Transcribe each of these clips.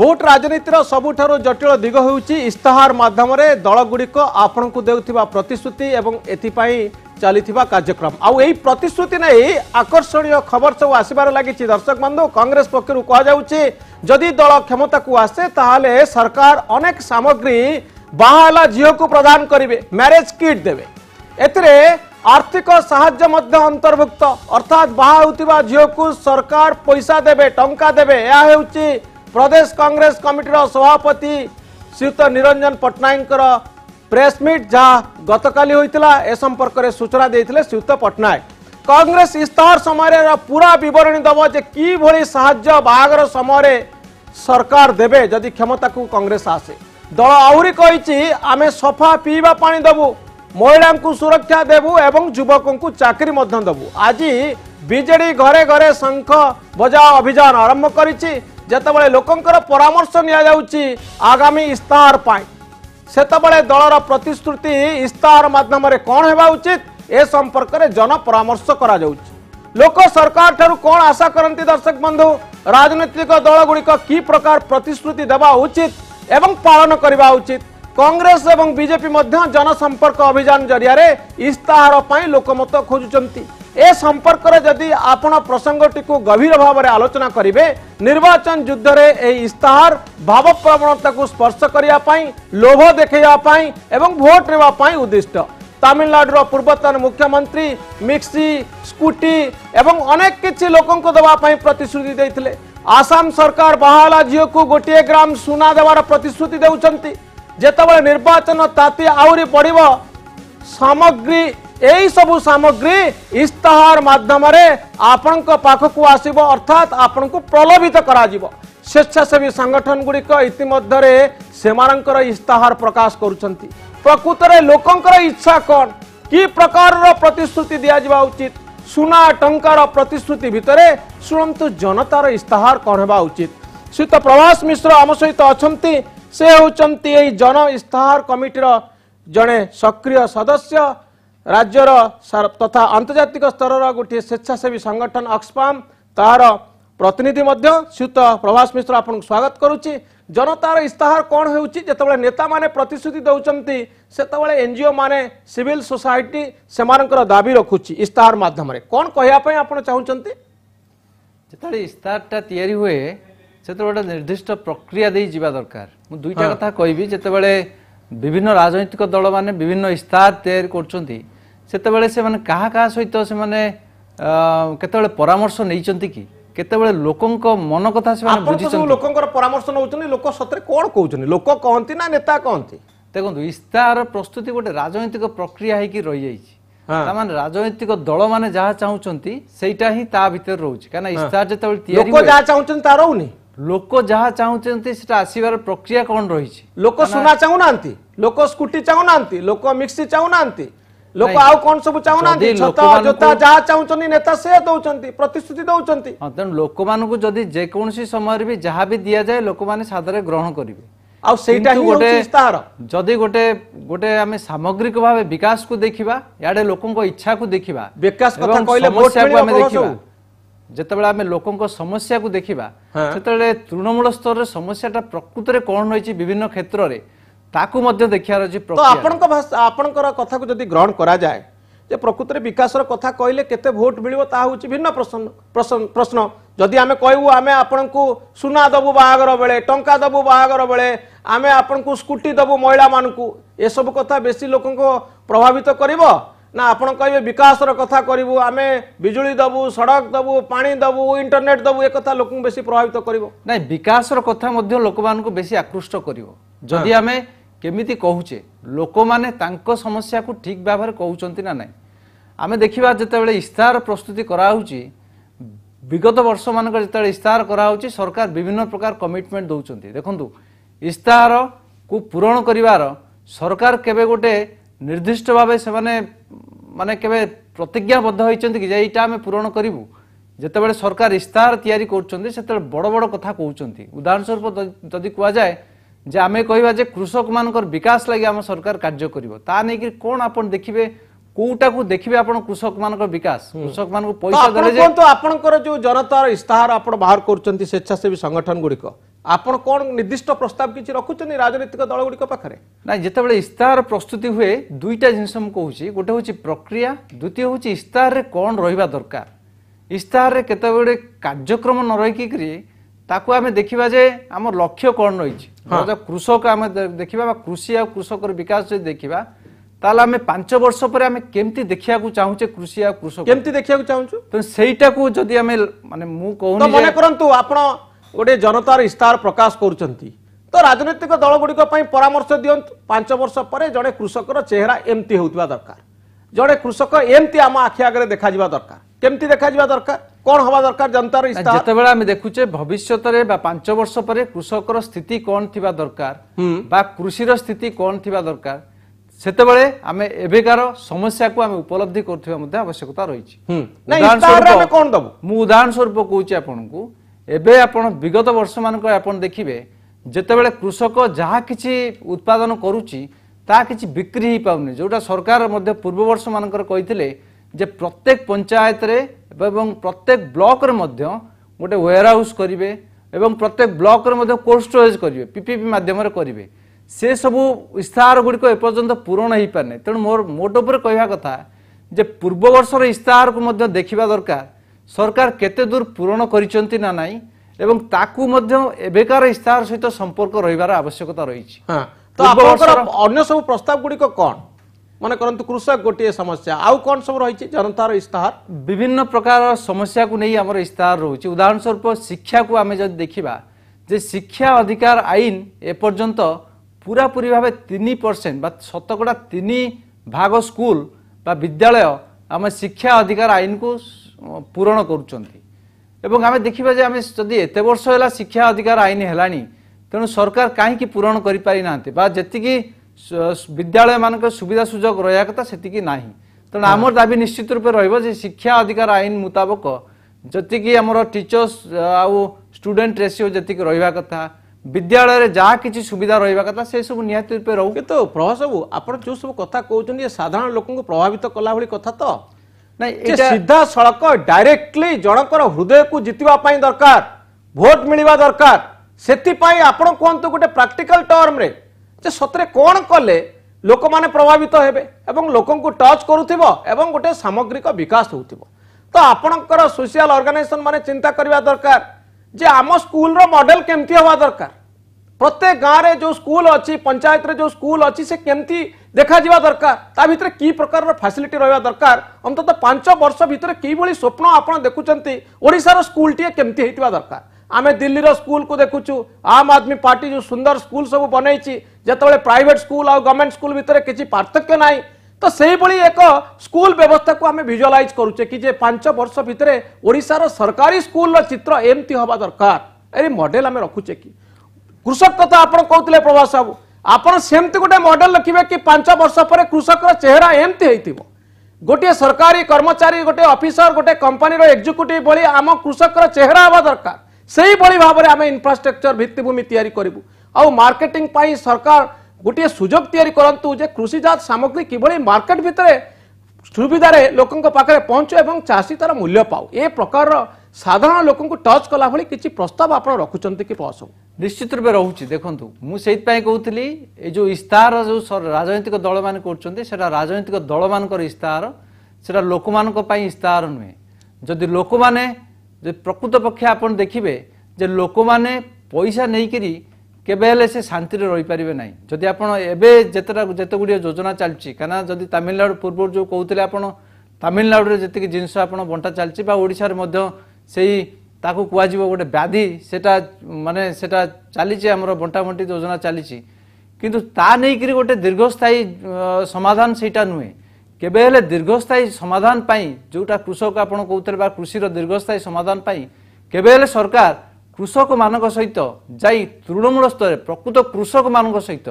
Vote राजनीतिर सबुठारु जटिल दिग होउची इस्ताहार माध्यम दलगुड़िक आपण को देउथिबा प्रतिश्रुति एवं एथिपाई चलीथिबा कार्यक्रम आउ एई प्रतिश्रुति नै आकर्षणीय खबर सब आसीबार लागिछि। दर्शक बंधु कांग्रेस पक्षरु कहा जाउछि जदि दल क्षमता को आसे ताहाले सरकार अनेक सामग्री बाहाला झियो को प्रदान करिवे, मैरेज किट देवे, एथिरे आर्थिक साहाय्य मध्य अंतर्भुक्त अर्थात बाहा होउथिबा झियो को सरकार पैसा देवे, टंका देवे। या हेउछि प्रदेश कांग्रेस कमिटीर सभापति श्रीयुत निरंजन पट्टनायक प्रेस मीट जहाँ गतकाली होइतिला ए संपर्क में सूचना देइथिले श्रीयुत पट्टनायक। कांग्रेस इस्ताहार समय पूरा विवरणी दब जे कि भली साहाय्य बाहागर समय सरकार देवे जदि क्षमता को कांग्रेस आसे। दल आहुरी कहिछि आमे सफा पीवा पानी दबु, महिला को सुरक्षा देबु एवं युवकों को चाकरी मध्य दबु। आज बीजेडी घरे घरे शंख बजाओ अभियान आरंभ करिछि। जेतबळे लोकंकर परामर्श निया जाउछि आगामी इस्ताहार पाई, सेतबळे दलर प्रतिश्रुति इस्ताहार माध्यम रे कोन हेबा उचित ए संपर्क रे जन परामर्श करा जाउछि। लोक सरकार ठारू कोन आशा करंती। दर्शक बंधु, राजनीतिक दल गुड़िक की प्रकार प्रतिश्रुति देबा उचित एवं पालन करबा उचित। कांग्रेस एवं बीजेपी मध्य जनसंपर्क अभियान जरिया रे इस्ताहार पाई लोकमत खोजुचंती। ए संपर्क रे जदि आपण प्रसंगटी को गभीर भाव में आलोचना करिवे, निर्वाचन युद्ध रे ए इस्ताहार भाव प्रवणता को स्पर्श करिया पाई, लोभ देखैया पाई एवं भोट नेबा पाई उद्दिष्ट। तमिलनाडु पूर्वतन मुख्यमंत्री मिक्सी, स्कूटी एवं अनेक किछि लोकन को दबा पाई प्रतिश्रुति देइथिले। आसाम सरकार बाहाला झियो को 1 ग्राम सुना देवार प्रतिश्रुति देउचंती। जेतबळे निर्वाचन ताती आउरी बढ़िबो सामग्री एई सबु सामग्री इस्ताहार माध्यम आपण पाखक आसब, अर्थात आपण को प्रलोभित करा जीवो। स्वेच्छासेवी संगठन गुड़िक इतिमध्य सेमानंकर इस्ताहार प्रकाश करुछंती। प्रकृत में लोकंकर इच्छा कौन, कि प्रकार प्रतिश्रुति दिया जावा उचित, सुना टंकार प्रतिश्रुति भितरे शुणु जनतार इस्ताहार कौन होगा उचित। श्रीयुत प्रभास मिश्र आम सहित अच्छा, से होती जन इस्ताहार कमिटीर जड़े सक्रिय सदस्य, राज्यर तथा आंतर्जातिक स्तर गोटे स्वेच्छासेवी संगठन अक्सफाम तार प्रतिनिधि श्रीयुत प्रभास मिश्र आपन स्वागत करुच्ची। जनतार इस्ताहार कौन होते नेता माने प्रतिश्रुति दौरान से एनजीओ माने सिविल सोसाइटी से दाबी रखुची इस्ताहार माध्यम कौन कहवाई आप चाहते। जो इस्ताहार तैयारी हुए से गोटे निर्दिष्ट प्रक्रिया दे जावा दरकार। मु दुईटा कथा कहबी, जेतेबेले विभिन्न राजनीतिक दल माने विभिन्न इस्ताहार तैयारी करछंती सेतेबेले से माने कहा कहा सहित से माने केतेबेले परामर्श नैचंती कि केतेबेले लोकंक मन कथा से माने बुझिचंती। लोकंकर परामर्श नउचनी, लोक सतरे कोन कहउचनी, लोक कहंती ना नेता कहंती। देखंतु इस्ताहार प्रस्तुति गोटे राजनीतिक प्रक्रिया है कि रही जाइछि। ता माने राजनीतिक दल माने जहा चाहुचंती सेटा ही ता भीतर रहउछि। काना इस्ताहार जेतेबेले तैयारी लोक जहा चाहुचंती ता रहउनी, लोक जहा चाहुचंती सेटा आसीबार प्रक्रिया कोन रहिछि। लोक सुना चाहू नांती, लोक स्कूटी चाहू नांती, लोक मिक्सी चाहू नांती, लोक आउ कोन सब चाहू नांती, छता जोता जहा चाहुचनी नेता से दउचंती, प्रतिश्रुति दउचंती। हां, तन लोक मानकु जदी जे कोनसी समय भी जहा भी दिया जाय लोक माने सादरे ग्रहण करिवे। आ सेटा ही गोटे इस्ताहार जदी गोटे गोटे आमे सामग्रिक भाबे विकास को देखिबा, याडे लोकन को इच्छा को देखिबा, विकास कथा कहले वोट आमे देखिबा। जेतेबेले आमे लोकन को समस्या को देखिबा सेतेबेले तृणमूल स्तर रे समस्याटा प्रकृत रे कोन होइछि विभिन्न क्षेत्र रे ताकू मध्य देखियार अछि प्रक्रिया। तो आपनकर कथा को जदी ग्रहण करा जाय जे प्रकृत रे विकास रो कथा कहले केते वोट मिलिबो ता होछि भिन्न प्रश्न। जदि आमे कहबू आमे आपनकू सुना दबु बाहागर बेले, टंका दबु बाहागर बेले, आमे आपनकू स्कूटी दबु महिला मानकू, ए सब कथा बेसी लोकन को प्रभावित करिवो ना आपण कहबे विकास रो कथा करिवो, आमे बिजुली दबु, सड़क दबु, पानी दबु, इंटरनेट दबु, ए कथा लोकन बेसी प्रभावित करिवो। नै विकास रो कथा मध्य लोक मान को बेसी आकृष्ट करिवो। जदि आमे केमिति कहूचे लोक माने तांको समस्या को ठीक भाव कहउचंती ना नै। आमे देखिबा जेतेबेले इस्ताहार प्रस्तुति करा होउची, विगत वर्ष मानक जेतेबेले इस्ताहार करा होउची सरकार विभिन्न प्रकार कमिटमेंट दउचंती। देखंतु इस्ताहार को पूरण करिवार सरकार केबे गोटे निर्दिष्ट भाव से माने केबे प्रतिज्ञाबद्ध होइचंती कि एटा आमे पूरण करिवु। जेतेबेले सरकार इस्ताहार तैयारी करचंती सेतेबेले बड़ बड़ कथा कहउचंती। उदाहरण स्वरूप जदि कुआ जाय जे आमे कहबा जे कृषक मानकर विकास लागि आम सरकार कार्य करिवो, ता नै कि कोन आपण देखिबे कोटा को देखिबे आपण कृषक मानकर विकास, कृषक मान को पैसा देले जे तो आपनकर जो जनतार इस्ताहार आपण बाहर करचंती स्वेच्छासेवी संगठन गुड़िक आपण कौन निर्दिष्ट प्रस्ताव किसी रखुचनी राजनीतिक दल गुड़िक पाखे ना जितेबाला इस्ताहार प्रस्तुति हुए दुईटा जिनस मुझे गोटे हूँ प्रक्रिया द्वितीय हूँ इस्ताहार रे कौन रहा दरकार इस्ताहार रे केते कार्यक्रम न रही ताकू आम देखा जे आम लक्ष्य कौन रही कृषक आम देखा कृषि आ कृषक विकास जो देखा ताले आम 5 वर्ष पर आम केमती देखा चाहूचे कृषि आ कृषक केमती देखा चाहूँ तो सहीटा को जदि आम माने मु कहूनी मन करंतु आपण गोटे जनतार इस्ताहार प्रकाश करुचंती तो राजनीतिक दल गुड़िक परामर्श दियंतु 5 वर्ष पर जड़े कृषकर चेहरा एमती होउतबा दरकार जड़े कृषक एमती आम आखि आगे देखा दरकार केमती देखा दरकार कौन हवा दरकार जनतार इस्ताहार जितेबाला आम देखुचे भविष्यत रे 5 वर्ष पर कृषकर स्थिति कौन थिबा दरकार बा कृषिर स्थिति कौन थिबा दरकार सेतेबेले आमे एबेकार समस्या को आमे उपलब्धि करथिबा मध्ये आवश्यकता रही मु उदाहरण स्वरूप कहूची आपनकू एबे आपण विगत वर्ष मानक आपण देखिबे जेतेबेले कृषक जहा किछि उत्पादन करूची ता किछि बिक्री ही पाउनी जोटा सरकार मध्ये पूर्व वर्ष मानकर कहिथिले जे प्रत्येक पंचायत रे एवं प्रत्येक ब्लॉक रे मध्ये गोटे वेयर हाउस करिवे एवं प्रत्येक ब्लॉक रे मध्ये कोल्ड स्टोरेज करिवे पीपीपी माध्यम रे करिवे से सबू इस्ताहार गुड़िक एपर्यंत पूरण हो पारे तेणु मोर मोट उपर कहवा कथा जे पूर्व वर्षर इस्ताहार को मध्य देखिबा दरकार सरकार केते दूर पूरण करिसंती ना नाही एवं ताकू मध्य एबेकार इस्ताहार सहित संपर्क रहिबार आवश्यकता रही तो आपनकर अन्य सब प्रस्ताव गुड़िक कौन मन करंतु कृषक गोटे समस्या आउ कौन सब रही जनतार इस्ताहार विभिन्न प्रकार समस्या को नहीं आमर इस्ताहार रही उदाहरण स्वरूप शिक्षा को आम जब देखा जे शिक्षा अधिकार आईन एपर्यंत पूरा पूरी भाव 3% 3% स्कूल बा विद्यालय आम शिक्षा अधिकार आईन को पूरण करुँच आम देखा जे आम जदि एत वर्ष है शिक्षा अधिकार आईन है तेणु सरकार कहीं पूरण कर पारि नांती बा जेतिकी विद्यालय मानक सुविधा सुजोग रहा कथा सेतिकी नाही तेणु आमर दाबी निश्चित रूप से शिक्षा अधिकार आईन मुताबक जतिकी आमर टीचर्स आउ स्टूडेंट रेशियो जतिकी रहा कथा विद्यालय जहाँ किसी सुविधा रहा कथा से सब निहाती रूपे रहू किंतु प्रभास बाबू आप जो सब कथा कहते साधारण लोक प्रभावित कला भाई कथा तो नहीं सीधा सड़क डायरेक्टली जनकर हृदय को जितवा दरकार भोट मिलवा दरकार से आपण कहतु गोटे प्राक्टिकल टर्म रे जे सतरे कौन कले लोक माने प्रभावित हेबे एवं लोक को टच करुथिबो एवं गोटे सामग्रिक विकास होउथिबो तो आपणकर सोशल ऑर्गेनाइजेशन माने चिंता करबा दरकार जे आम स्कूल रो मॉडल केमती हवा दरकार प्रत्येक गाँव रे जो स्कूल अच्छी पंचायत रे जो स्कूल अच्छी से केमती देखा जिबा दरकार ता भितर की प्रकार रो फैसिलिटी रहा दरकार अंतत 5 वर्ष भितर की भली स्वप्न आपण देखुचंती ओडिसा स्कूल टी केमती हेतिबा दरकार आमे दिल्ली रो स्कूल को देखुचु आम आदमी पार्टी जो सुंदर स्कूल सब बनैछि जेतबेले प्राइवेट स्कूल और गवर्नमेंट स्कूल भितर किछि पार्थक्य नाही तो से एक स्कूल व्यवस्था को आम विजुअलाइज करुचे कि जे 5 वर्ष भितर ओडिसा सरकारी स्कूल चित्र एमती हवा दरकार ए मॉडल आम रखुचे कि कृषक कथा आप कहते प्रभास बाबू आपड़ सेमती गोटे मॉडल रखिए कि 5 वर्ष पर कृषक चेहरा एमती गोटे सरकारी कर्मचारी गोटे ऑफिसर गोटे कंपनी एग्जीक्यूटिव भली आम कृषक चेहरा हवा दरकार से भाव में आम इंफ्रास्ट्रक्चर भित्तिभूमि तैयारी करूँ आउ मार्केटिंग पाई सरकार गोटे सुजोग तैयारी करंतु जे कृषिजात सामग्री किभली मार्केट भितर सुविधा लोकों पाखे पहुंचो एवं चाषी तार मूल्य पाऊ ए प्रकार साधारण लोक टच कला भली किसी प्रस्ताव आप रखुंट कि पस निश्चित रूप रोचे देखूँ मुझे कहती ये जो इस्ताहार जो राजनीतिक दल मान कर राजनीतिक दल मान इस्ताहार से लोक मान इस्ताहार नुहे जदि लोक मैंने प्रकृत पक्षे आप देखिए जे लोक मैंने पैसा नहीं केबे से शांति रही पारे ना जदि आपत गुड़िया योजना चलती कहीं जदि तमिलनाडु पूर्व जो कहते आप तमिलनाडु जी जिनस आप बंटा चलती से ताकू कह गोटे व्याधि सेटा माने सेटा चली आमर बंटा बंटी योजना चली किंतु ता नहीं गोटे दीर्घस्थायी समाधान सेटा नुहे केबे दीर्घस्थायी समाधान पाई जोटा कृषक आप कहते कृषि दीर्घस्थायी समाधान पाई केबे सरकार कृषक मानक सहित जाई तृणमूल स्तर प्रकृत कृषक मानक सहित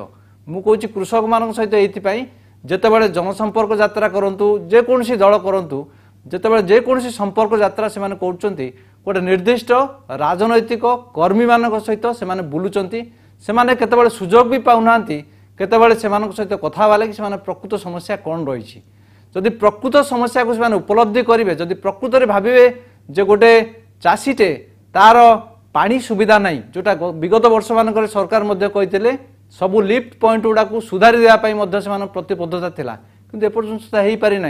मु कहूँ कृषक मानक सहित ये जितेबाला जनसंपर्क यात्रा करूँ जेकोसी दल करूँ जितेबाला जेकोसी संपर्क यात्रा से गोटे निर्दिष्ट राजनैतिक कर्मी मान सहित से बुलूंट से केतबेले सुजोग भी पाऊना केतबेले सहित कथा लगे से प्रकृत समस्या कौन रही जदि प्रकृत समस्या को उपलब्धि करेंगे जदि प्रकृत भावे जे गोटे चाषीटे तार पानी सुविधा नहीं जोटा विगत वर्ष मान सरकार कहते सबू लिफ्ट पॉइंट गुड़ा सुधारी देवाई प्रतिबद्धता थिला किंतु एपर्यंत सुधा हो पारि ना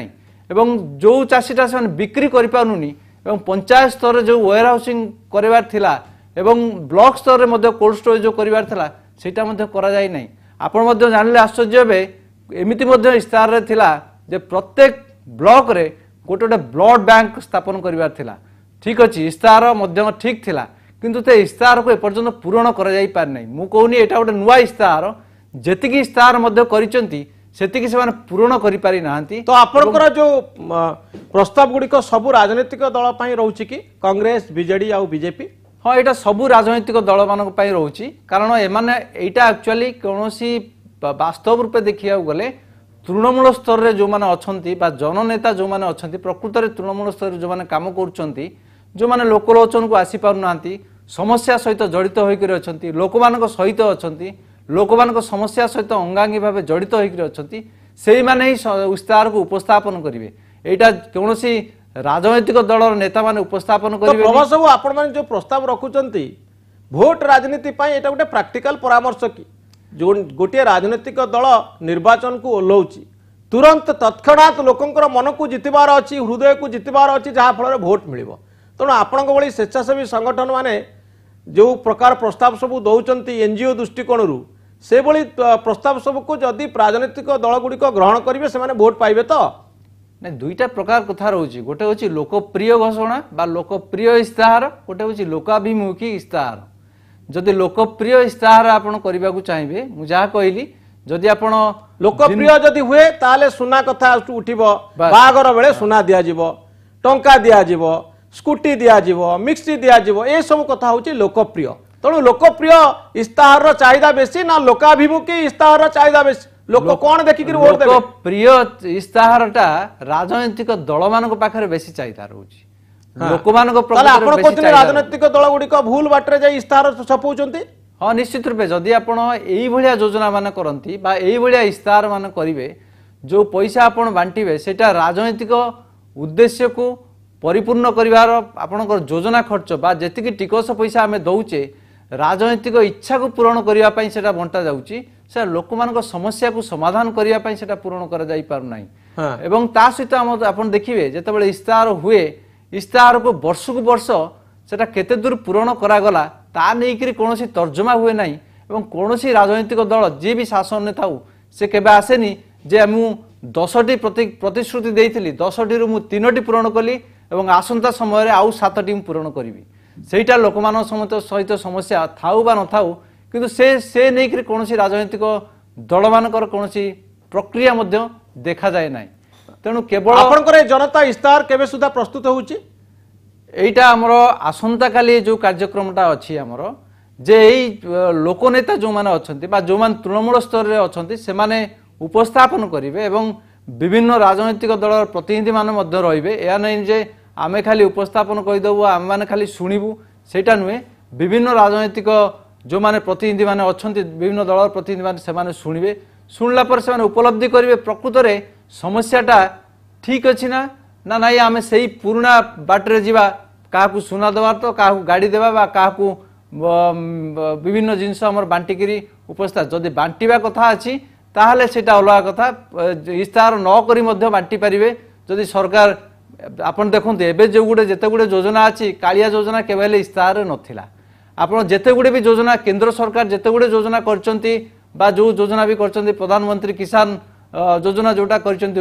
एवं जो चाषीटा से बिक्री करें पंचायत स्तर में जो वेयर हाउसिंग करार थिला एवं ब्लॉक स्तर में कोल्ड स्टोरेज जो करार थिला सेटा करा जाय नहीं। आपण जानले आश्चर्य हे एमिति इस्ताहार रे थिला जे प्रत्येक ब्लॉक रे गोटे गोटे ब्लड बैंक स्थापन करार थिला। ठीक अच्छे इस्ताहार ठीक थिला किंतु ते इस्ताहार को एपर्यंत पूरण करा जाय पार नहीं। मु कहूनी एटा गोटे नुआ इस्ताहार जेतिकी इस्ताहार करिसेंती सेतिकी से पूरण करि पारि नाहंती। तो आपनकर जो प्रस्ताव गुड़िक सबू राजनीतिक दल पई रहउची कि कांग्रेस बीजेडी आ बीजेपी? हाँ यहाँ सबू राजनैतिक दल मान रोचे कारण एमाने यहाँ एक्चुअली कौन वास्तव रूपे देखा गले तृणमूल स्तर में जो मैंने अच्छा जननेता जो मैंने अच्छा प्रकृत में तृणमूल स्तर जो मैंने कम कर जो मैंने लोकलोचन को आसी पारना समस्या सहित जड़ित होकर अच्छा लोक मान सहित अच्छा लोक मान समस्या सहित अंगांगी भाव जड़ित होकर अच्छा से मैंने ही इस्ताहार को उपस्थापन करेंगे। यहाँ कौन राजनैतिक दल नेता माने उपस्थापन करेंगे। प्रभास बाबू आपण माने जो प्रस्ताव रखुचंती भोट राजनीति पई एटा गोटे प्रैक्टिकल परामर्श कि जो गोटे राजनीतिक दल निर्वाचन को ओल्लौची तुरंत तत्क्षणात लोकंकर मन को जितबार अछि हृदय को जितबार अछि जहा फल भोट मिलिबो। तेणु आपणक भली स्वेच्छासेवी संगठन माने जो प्रकार प्रस्ताव सब दौचंती एनजीओ दृष्टिकोण रु से भली प्रस्ताव सब को जदि राजनीतिक दल गुड़िक ग्रहण करेंगे से भोट पाइबे तो नहीं दुईटा प्रकार कथा रोचे गोटे हूँ लोकप्रिय घोषणा बा लोकप्रिय इस्ताहार गोटे हूँ लोकाभिमुखी इस्ताहार। जदि लोकप्रिय इस्ताहार आपन करने को चाहिए मुझे कहली जदि आपण लोकप्रिय जदि हुए ताले सुना कथा उठिबो बागर बेले सुना दिया जिवो टंका दिया जिवो स्कूटी दिया जिवो मिक्सी दिया जिवो ए सब कथा होची लोकप्रिय। तेणु लोकप्रिय इस्ताहार चाहिदा बेसी ना लोकाभिमुखी इस्ताहार चाहिदा बेसी लोक कौन देखिक वोट देबे? प्रिय इस्ताहारटा राजनैतिक दल मान पाखे बेसी चाहिदा रोची लोक मान राजनैतिक दल गुड़िक भूल बाटर जाई इस्ताहार छपाउचंती। हाँ निश्चित रूपे जदि आपण एई भलिया योजना मान करंती बा एई भलिया इस्ताहार मान करिवे जो पैसा आपण बांटिबे सेटा राजनैतिक उद्देश्य को परिपूर्ण करिवार आपणकर योजना खर्च बा जेतिकी टिकस पैसा आमे दउचे राजनैतिक इच्छा को पूरण करिवा पई सेटा बंटा जाउची से लोक मान समस्या को समाधान करने से पूरण कर जाई पारु नाही। एवं ता सहित आपण देखिए जेतेबेले इस्ताहार हुए इस्ताहार को वर्ष सेटा केते दूर पूरण करागला ता नहीं कौन तर्जमा हुए ना एवं कौन राजनैतिक दल जी भी शासन में थाऊ से केबे आसेनी जे मु 10टी प्रतिश्रुति देइथिली 10टी रु मु 3टी पूरण कली एवं आसंता समय रे आउ 7टी मु पूरण करिवि सेटा लोक मान सहित समस्या थाऊ बा न थाऊ किंतु से नहीं करी कौन राजनैतिक दल मानकर कौन प्रक्रिया देखा जाए ना। तेणु केवल आपनकर जनता इस्ताहार केबे सुधा प्रस्तुत होउची एटा हमर आसंता काली जो कार्यक्रमटा अछि हमर जे एई लोकनेता जो माने अछंती बा जो मान तृणमूल स्तर रे अछंती से माने उपस्थापन करिवे एवं विभिन्न राजनैतिक दल प्रतिनिधि माने मध्य रहिबे। या नहीं जे आमे खाली उपस्थापन कहि दबु आमे माने खाली सुनिबु सेटा नुहे विभिन्न राजनैतिक जो माने प्रतिनिधि माने अछंती विभिन्न दल प्रतिनिधि माने से माने सुनिबे सुनला पर से माने उपलब्धि करिवे प्रकृत रे समस्याटा ठीक अछि ना ना नाही आमे सेही पुराना बाटरे जीवा काहाकू सुना देवार तो काहाकू गाड़ी देवा बा काहाकू विभिन्न जिनस हमर बांटिकिरी उपस्थित जदि बांटिबा कथा अछि ताहले सेटा अलगा कथा इस्ताहार न करी मध्य बांटि परिवे। जदि सरकार आपण देखंते एबे जो गुडे जेते गुडे योजना अछि कालिया योजना केवल इस्ताहार नथिला आपण जेते गुडे भी योजना केंद्र सरकार जेते गुडे योजना करचंती बा जो योजना भी करचंती प्रधानमंत्री किसान योजना जोटा करचंती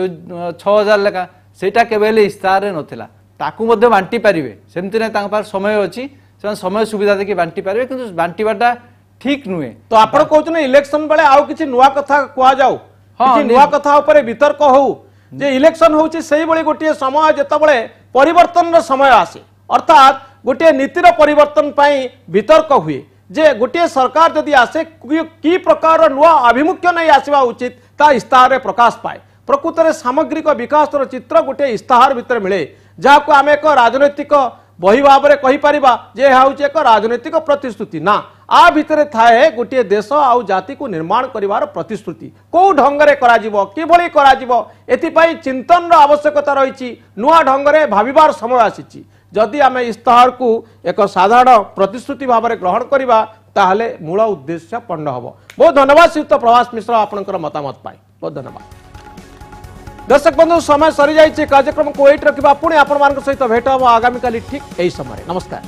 6000 लेखा सेटा केवल इस्ताहार नथिला ताकू मध्य बांटि परिवे सेमति नै तांग पार समय अछि से समय सुविधा देखि बांटि परिवे किंतु बांटिबाटा ठीक नुहे। तो आपण कहउछन इलेक्शन बेले आउ किछि नुवा कथा कुआ जाऊ किछि नुवा कथा ऊपर वितर्क हो जे इलेक्शन होउछि सेही बळी गोटे समय जेतबळे परिवर्तन रो समय आसे अर्थात गोटे नीतिर परिवर्तन पाई वितर्क हुए जे गोटे सरकार जदि आसे की प्रकार नुआ आभिमुख्य नहीं आसवा उचित ता इस्ताहार रे प्रकाश पाए। प्रकृत में सामग्रिक विकास चित्र गोटे इस्ताहार भितर मिले जहाँ को आम एक राजनैतिक बही भाव में कहीपर जे एक राजनैतिक प्रतिश्रुति ना आ भितर थाए गोटे देश आउ जाति को निर्माण करिवार प्रतिश्रुति कौ ढंगरे कराजिवो किभली कराजिवो एथिपाई चिंतन आवश्यकता रही नुआ ढंगरे भाविबार समय आसीची जदि आम इस्ताहार को एक साधारण प्रतिश्रुति भाव में ग्रहण करवा ताहले मूल उद्देश्य पंड हम। बहुत धन्यवाद श्रीयुक्त प्रभास मिश्र आपंकर मतामत पाई बहुत धन्यवाद। दर्शक बंधु समय सरी जाइए कार्यक्रम को वेट रखा पुणी आपण सहित भेट हम आगामी काली ठीक यही समय। नमस्कार।